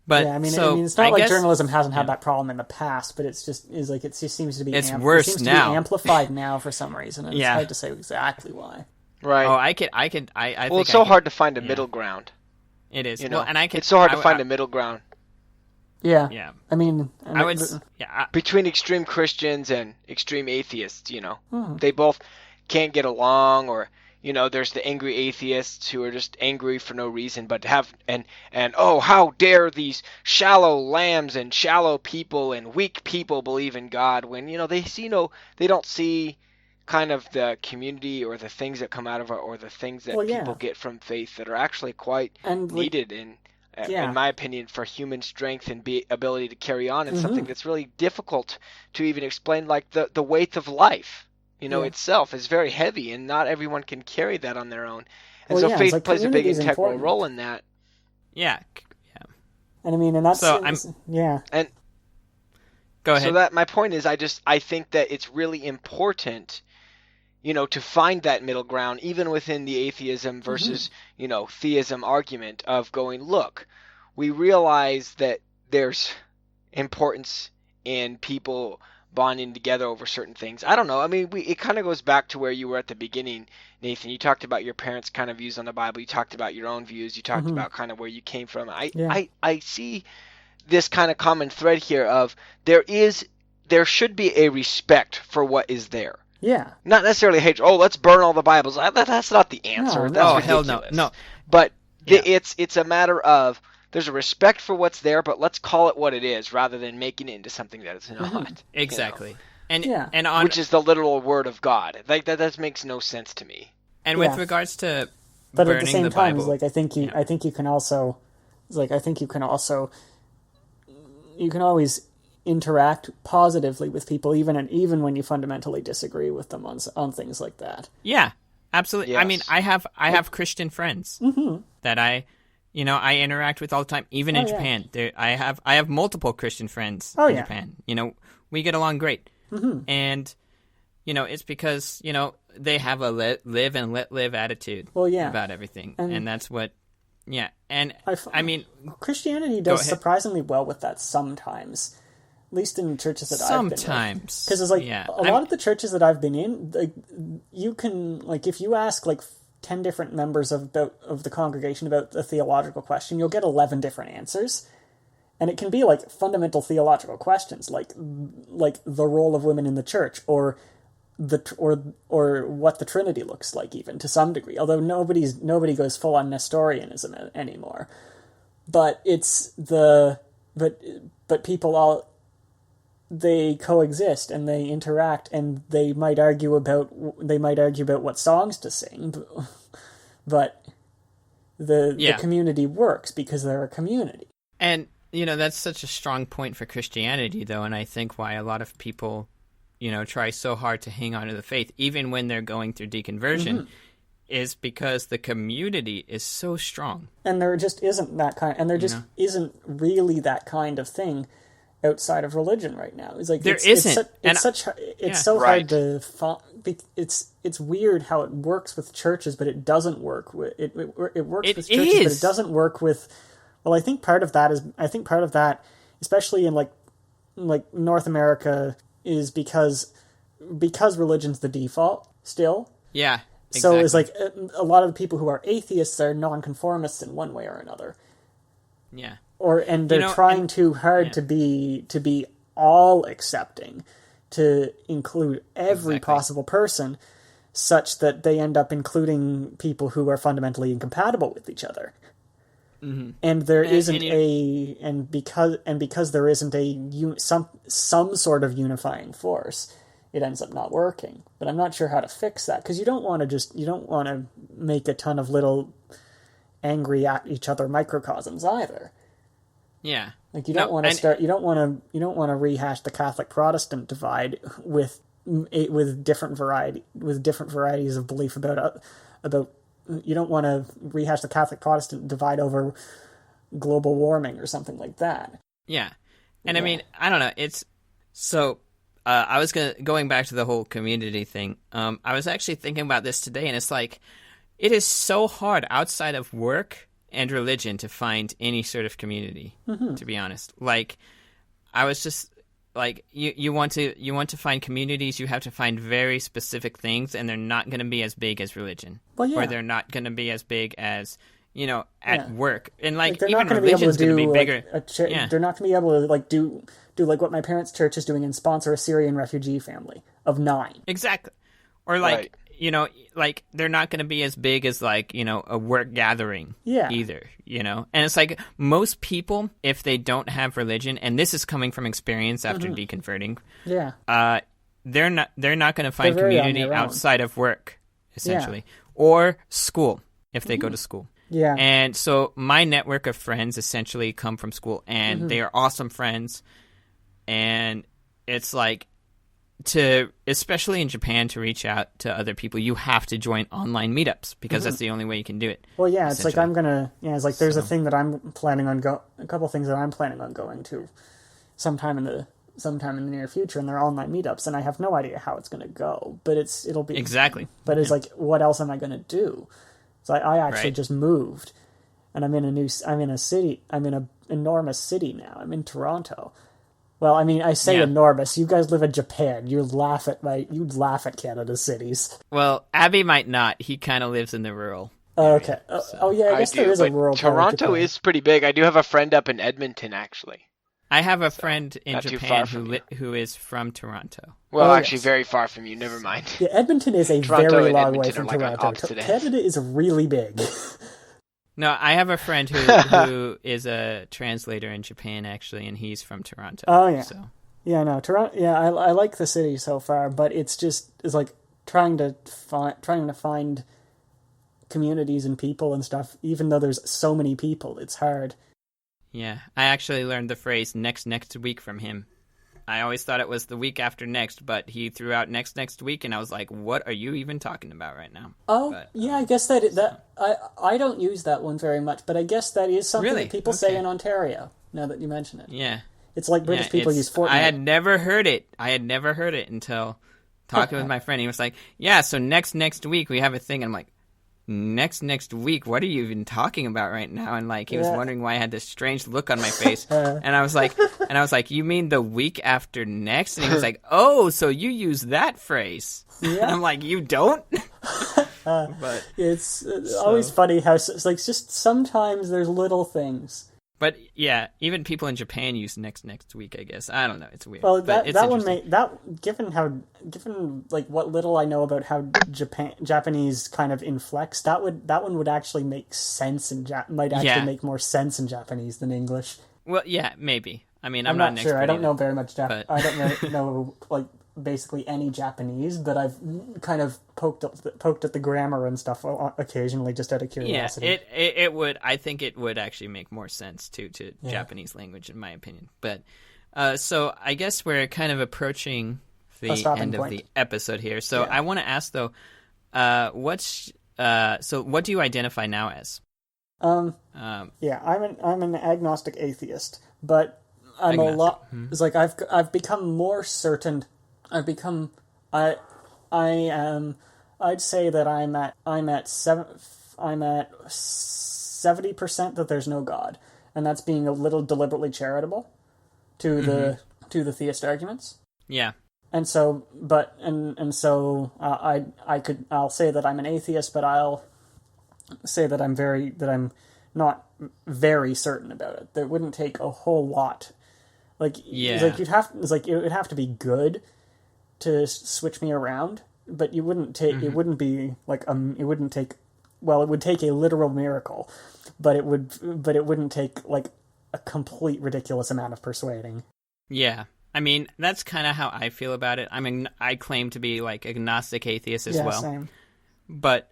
But I mean, it's not like journalism hasn't had that problem in the past, but it just seems to be worse it seems now. To be amplified now for some reason. And it's hard to say exactly why. Right. Oh, I think it's so hard to find a middle ground. It is. Well, and it's so hard to find a middle ground. Yeah. Yeah. I mean, between extreme Christians and extreme atheists, they both can't get along, or there's the angry atheists who are just angry for no reason, but how dare these shallow lambs and shallow people and weak people believe in God, when they don't see kind of the community or the things that come out of it, or the things that people get from faith that are actually quite needed in my opinion, for human strength and ability to carry on. It's something that's really difficult to even explain, like the weight of life, itself is very heavy, and not everyone can carry that on their own. And so faith plays a big integral role in that. Yeah. And I mean, and that's And go ahead. So that my point is, I think that it's really important, to find that middle ground, even within the atheism versus, theism argument of going, look, we realize that there's importance in people bonding together over certain things. I don't know. I mean, it kind of goes back to where you were at the beginning, Nathan. You talked about your parents' kind of views on the Bible. You talked about your own views. You talked about kind of where you came from. I see this kind of common thread here of there should be a respect for what is there. Yeah. Not necessarily hate. Oh, let's burn all the Bibles. That's not the answer. That's hell ridiculous. no. But it's a matter of there's a respect for what's there, but let's call it what it is rather than making it into something that it's not. Exactly. And which is the literal word of God. Like that makes no sense to me. And with regards to but burning at the same time, Bible, like I think you can always interact positively with people, even when you fundamentally disagree with them on things like that. Yeah, absolutely. Yes. I mean, I have Christian friends that I interact with all the time, even in Japan. I have multiple Christian friends in Japan. We get along great. And, it's because, they have a live and let live attitude about everything. And that's what, And I mean, Christianity does surprisingly well with that sometimes. At least in churches that I've been in. Sometimes. Because it's like, a lot of the churches that I've been in, like, you can, like, if you ask, like, 10 different members of the congregation about a theological question, you'll get 11 different answers. And it can be, like, fundamental theological questions, like the role of women in the church, or what the Trinity looks like, even, to some degree. Although nobody goes full-on Nestorianism anymore. But but people all... they coexist and they interact, and they might argue about what songs to sing, but the community works because they're a community. And that's such a strong point for Christianity, though, and I think why a lot of people try so hard to hang on to the faith even when they're going through deconversion is because the community is so strong. And there just isn't that kind, and there just isn't really that kind of thing outside of religion right now. It's like it's so hard to it's weird how it works with churches, but it doesn't work with it works with churches, but it doesn't work with. Well, I think part of that, especially in like North America, is because religion's the default still. Yeah. Exactly. So it's like a lot of the people who are atheists are nonconformists in one way or another. Yeah. And they're trying too hard to be all accepting, to include every possible person, such that they end up including people who are fundamentally incompatible with each other. Mm-hmm. And there because there isn't some sort of unifying force, it ends up not working. But I'm not sure how to fix that, because you don't want to make a ton of little angry at each other microcosms either. Yeah. Like you don't want to rehash the Catholic Protestant divide with different varieties of belief about you don't want to rehash the Catholic Protestant divide over global warming or something like that. Yeah. And I mean, I don't know, it's so I was going back to the whole community thing. I was actually thinking about this today, and it's like it is so hard outside of work and religion to find any sort of community, to be honest. Like, I was just like, you want to find communities, you have to find very specific things, and they're not going to be as big as religion. Well, yeah. Or they're not going to be as big as, at work. And like even religion's going to be bigger. They're not going to be able to do like what my parents' church is doing and sponsor a Syrian refugee family of 9. Exactly. Or like, like they're not going to be as big as like, a work gathering either, And it's like most people, if they don't have religion, and this is coming from experience after deconverting, they're not going to find community outside of work, essentially, or school if they go to school. Yeah. And so my network of friends essentially come from school, and they are awesome friends. And it's like, especially in Japan, to reach out to other people, you have to join online meetups, because that's the only way you can do it. Well, yeah, it's like there's a thing that I'm planning on a couple things that I'm planning on going to sometime in the near future, and they're online meetups, and I have no idea how it's going to go, but it'll be exactly. But it's like, what else am I going to do? So I actually just moved, and I'm in an enormous city now. I'm in Toronto. Well, I mean, I say enormous. You guys live in Japan. You laugh at Canada's cities. Well, Abby might not. He kind of lives in the rural. Okay. I guess there is a rural. Toronto is pretty big. I do have a friend up in Edmonton, actually. I have a friend in Japan who is from Toronto. Well, actually, very far from you. Never mind. Yeah, Edmonton is a very long way from Toronto. Canada is really big. No, I have a friend who is a translator in Japan, actually, and he's from Toronto. Oh, yeah. So. Yeah, no, Toronto. Yeah, I like the city so far, but it's like trying to find communities and people and stuff. Even though there's so many people, it's hard. Yeah, I actually learned the phrase next week from him. I always thought it was the week after next, but he threw out next week, and I was like, what are you even talking about right now? Oh, but, yeah, I guess I don't use that one very much, but I guess that is something really? that people say in Ontario, now that you mention it. Yeah. It's like British people use fortnight. I had never heard it. Until talking with my friend. He was like, yeah, so next week we have a thing. And I'm like, next week? What are you even talking about right now? And like, he was wondering why I had this strange look on my face. and I was like, you mean the week after next? And he was like, oh, so you use that phrase. Yeah. And I'm like, you don't? But it's always funny how it's like just sometimes there's little things. But yeah, even people in Japan use next week, I guess. I don't know, it's weird. Well, that one given like what little I know about how Japanese kind of inflects, that one would actually make sense might actually make more sense in Japanese than English. Well, yeah, maybe. I mean, I'm not an sure. expert I don't either, know very much Japanese. I don't really know like basically any Japanese, but I've kind of poked at the grammar and stuff occasionally, just out of curiosity. Yeah, it would. I think it would actually make more sense to Japanese language, in my opinion. But so I guess we're kind of approaching the end of the episode here. So I want to ask though, so what do you identify now as? I'm an agnostic atheist, but I'm a lot. It's like I've become more certain. I'd say that I'm at 70% that there's no God, and that's being a little deliberately charitable to the theist arguments. Yeah. And so, I'll say that I'm an atheist, but I'll say that I'm not very certain about it. There wouldn't take a whole lot. It would have to be good to switch me around, but it wouldn't take it would take a literal miracle, but it wouldn't take like a complete ridiculous amount of persuading. Yeah. I mean, that's kind of how I feel about it. I mean, I claim to be like agnostic atheist as well. Same. But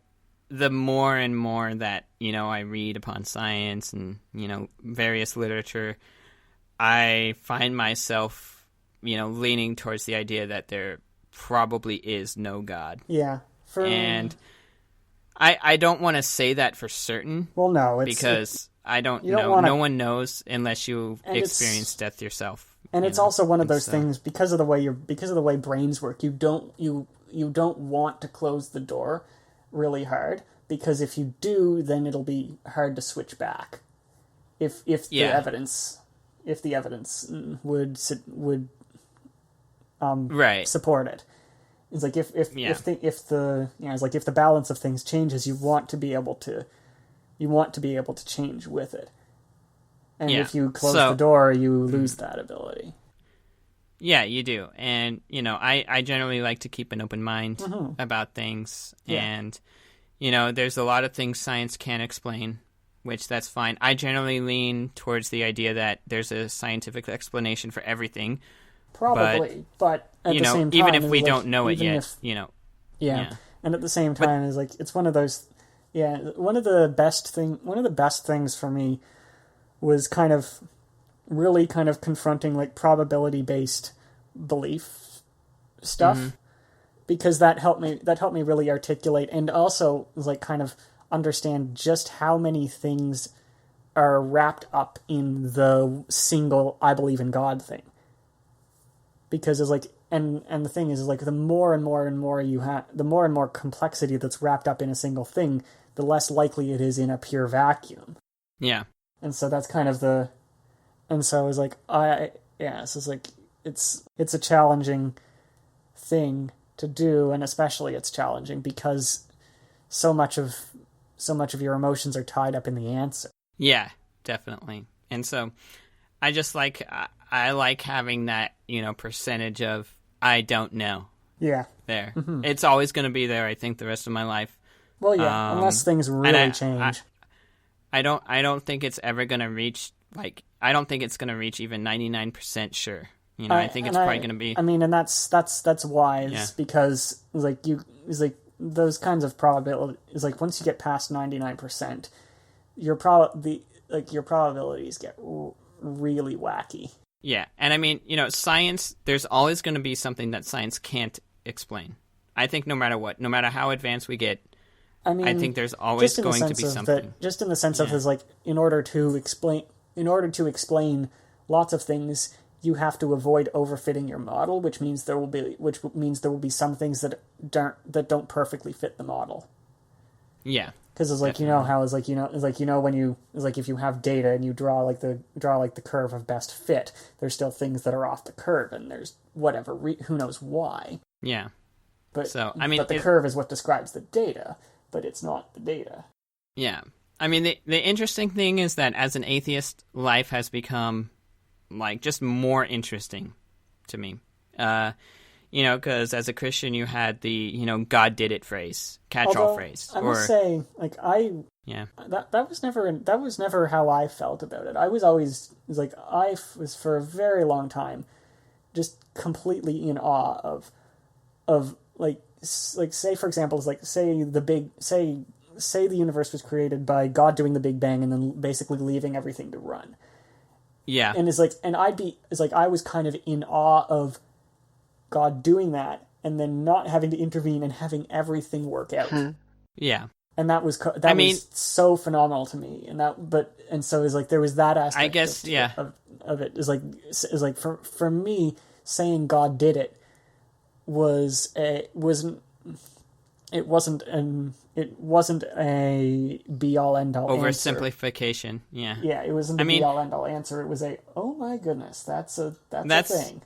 the more and more that, I read upon science and, various literature, I find myself leaning towards the idea that there probably is no God. Yeah. And I don't want to say that for certain. Well, no. Because I don't know. No one knows unless you experience death yourself. And it's also one of those things, because of the way brains work, you don't want to close the door really hard, because if you do, then it'll be hard to switch back. If the evidence would support it. It's like if the balance of things changes, you want to be able to change with it. And if you close the door, you lose that ability. Yeah, you do. And, I generally like to keep an open mind about things. Yeah. And, there's a lot of things science can't explain, which that's fine. I generally lean towards the idea that there's a scientific explanation for everything. Probably, but at the same time, even if we don't know it yet, Yeah, and at the same time, is like it's one of those. Yeah, one of the best things for me was really confronting like probability based belief stuff, because that helped me really articulate, and also like kind of understand just how many things are wrapped up in the single "I believe in God" thing. Because it's like, and the thing is like the more and more you have, the more and more complexity that's wrapped up in a single thing, the less likely it is in a pure vacuum. Yeah. And so that's kind of so it's like, so it's like, it's a challenging thing to do, and especially it's challenging because so much of your emotions are tied up in the answer. Yeah, definitely. And so I just I like having that, percentage of I don't know. Yeah. There. Mm-hmm. It's always going to be there, I think, the rest of my life. Well, yeah, unless things really change. I don't think it's ever going to reach, I don't think it's going to reach even 99% sure. I think it's probably going to be... I mean, and that's wise, because, those kinds of probabilities, once you get past 99%, your probabilities get really wacky. Yeah, and I mean, science, there's always going to be something that science can't explain. I think no matter what, no matter how advanced we get, I think there's always going to be something. Just in the sense of, like, in order to explain lots of things, you have to avoid overfitting your model, which means there will be some things that don't perfectly fit the model. Yeah. Because it's like, if you have data and you draw the curve of best fit, there's still things that are off the curve, and there's whatever, who knows why. Yeah. But the curve is what describes the data, but it's not the data. Yeah. I mean, the interesting thing is that as an atheist, life has become, like, just more interesting to me. Because as a Christian, you had the, God did it phrase, catch-all phrase. I must say, like, that was never how I felt about it. I was always, I was for a very long time just completely in awe of say, for example, say the universe was created by God doing the Big Bang and then basically leaving everything to run. Yeah. And I was kind of in awe of God doing that and then not having to intervene and having everything work out. Yeah. And that was so phenomenal to me. And so it's like there was that aspect. I guess of it is like for me, saying God did it wasn't a be all end all oversimplification. Yeah. Yeah, it wasn't a be all end all answer. It was oh my goodness, that's a thing.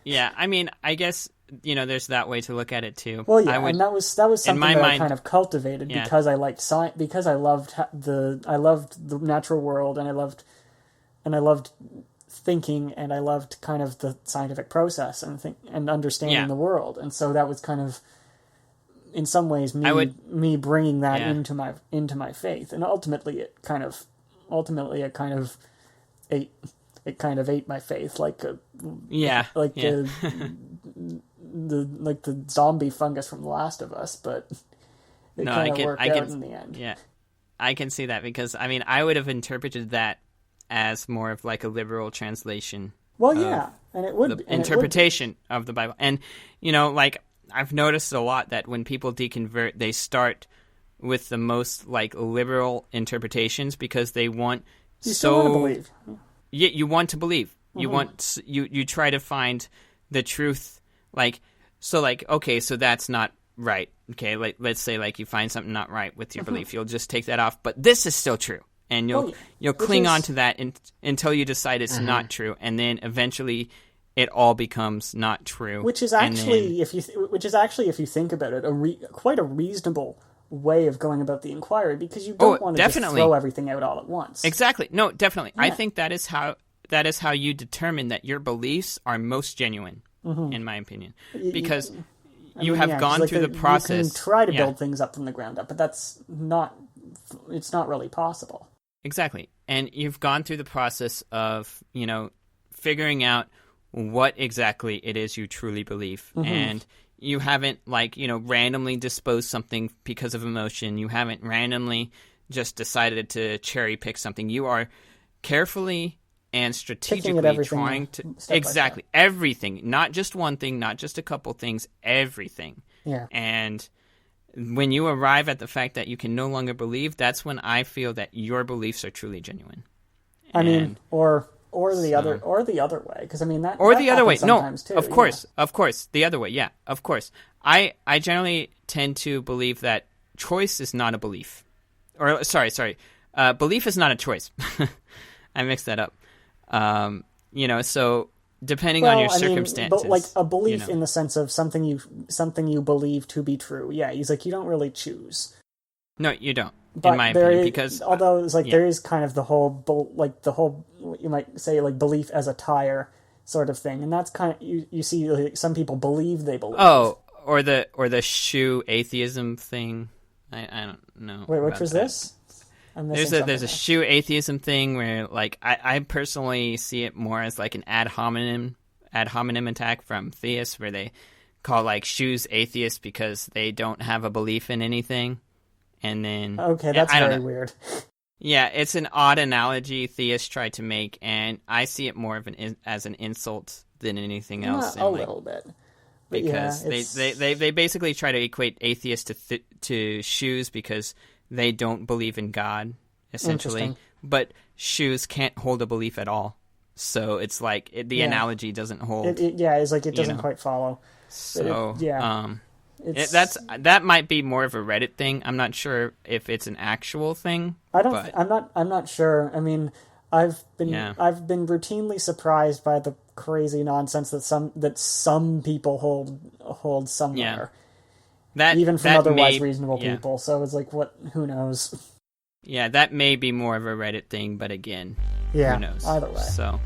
Yeah, I mean, I guess there's that way to look at it too. Well, yeah, and that was something that I kind of cultivated because I liked science, because I loved the natural world, and I loved thinking, and I loved kind of the scientific process and understanding the world, and so that was kind of, in some ways, me bringing that into my faith, and ultimately it kind of ate my faith the zombie fungus from The Last of Us, but it kind of worked out in the end. Yeah, I can see that, because I mean, I would have interpreted that as more of like a liberal translation. Well, yeah, and it would be interpretation of the Bible, and like I've noticed a lot that when people deconvert, they start with the most like liberal interpretations because they want still want to believe. Yeah, you want to believe. Mm-hmm. You try to find the truth. Okay, so that's not right. Okay, let's say like you find something not right with your belief, you'll just take that off. But this is still true, and you'll cling on to that until you decide it's not true, and then eventually it all becomes not true. Which is actually, if you think about it, quite a reasonable way of going about the inquiry, because you don't want to just throw everything out all at once. Exactly. No, definitely. Yeah. I think that is how you determine that your beliefs are most genuine, in my opinion, because you have gone through the process. You can try to build things up from the ground up, but it's not really possible. Exactly. And you've gone through the process of, figuring out what exactly it is you truly believe. And you haven't, randomly disposed something because of emotion. You haven't randomly just decided to cherry pick something. You are carefully and strategically trying to... Exactly. Everything. Not just one thing, not just a couple things, everything. Yeah. And when you arrive at the fact that you can no longer believe, that's when I feel that your beliefs are truly genuine. I mean, or the other way, because I mean that. Or that the other way, no, too, of course, the other way, yeah, of course. I generally tend to believe that choice is not a belief, or sorry, belief is not a choice. I mixed that up. So depending on your circumstances, but like a belief in the sense of something you believe to be true. Yeah, he's like, you don't really choose. No, you don't. But in my opinion, because although it's like there is kind of the whole you might say like belief as a tire sort of thing, and that's kind of you see like, some people believe they believe. Oh, or the shoe atheism thing. I don't know. Wait, which was this? There's a shoe atheism thing where like I personally see it more as like an ad hominem attack from theists, where they call like shoes atheists because they don't have a belief in anything. And then okay, that's very weird. Yeah, it's an odd analogy theists try to make, and I see it more of as an insult than anything else. A little bit. But because yeah, they basically try to equate atheists to shoes because they don't believe in God, essentially. But shoes can't hold a belief at all. So it's like the analogy doesn't hold. It's like it doesn't quite follow. So that might be more of a Reddit thing. I'm not sure if it's an actual thing. I'm not sure. I mean, I've been routinely surprised by the crazy nonsense that some people hold somewhere. Even from otherwise reasonable people. So it's like, who knows? Yeah, that may be more of a Reddit thing, but again, who knows? Either way. So,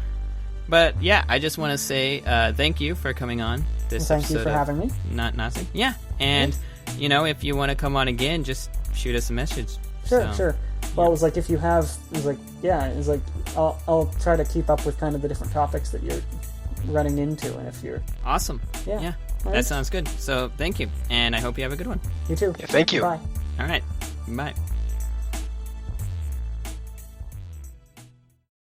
but yeah, I just want to say thank you for coming on this episode. Thank you for having me. Not Gnostic. Yeah, and if you want to come on again, just shoot us a message. Sure. Well, it was like I'll try to keep up with kind of the different topics that you're running into, and if you're awesome. Yeah. That sounds good. So thank you, and I hope you have a good one. You too. Yeah, thank you. Bye. All right. Bye.